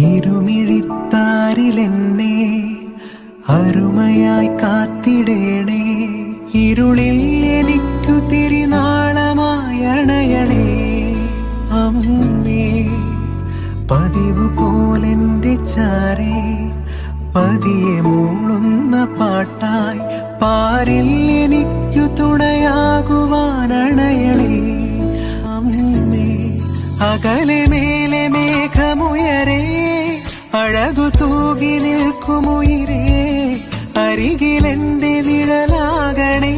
ഇരുമിഴിത്താരിലെന്നെ അരുമയായി കാത്തിടേണേ. ഇരുളിൽ എനിക്കു തിരിനാളമായി അണയണേ അമ്മേ. പതിവ് പോലെന്റെ ചാരേ പതിയെ മൂളുന്ന പാട്ടായി പാരിൽ എനിക്കു തുണയാകുവാനണയണേ അമ്മേ. അകലെ മേലെ മേഘമുയരേ അഴകു തൂകി നിൽക്കുമുയിരേ. അരികിലെന്റെ നിഴലാകണേ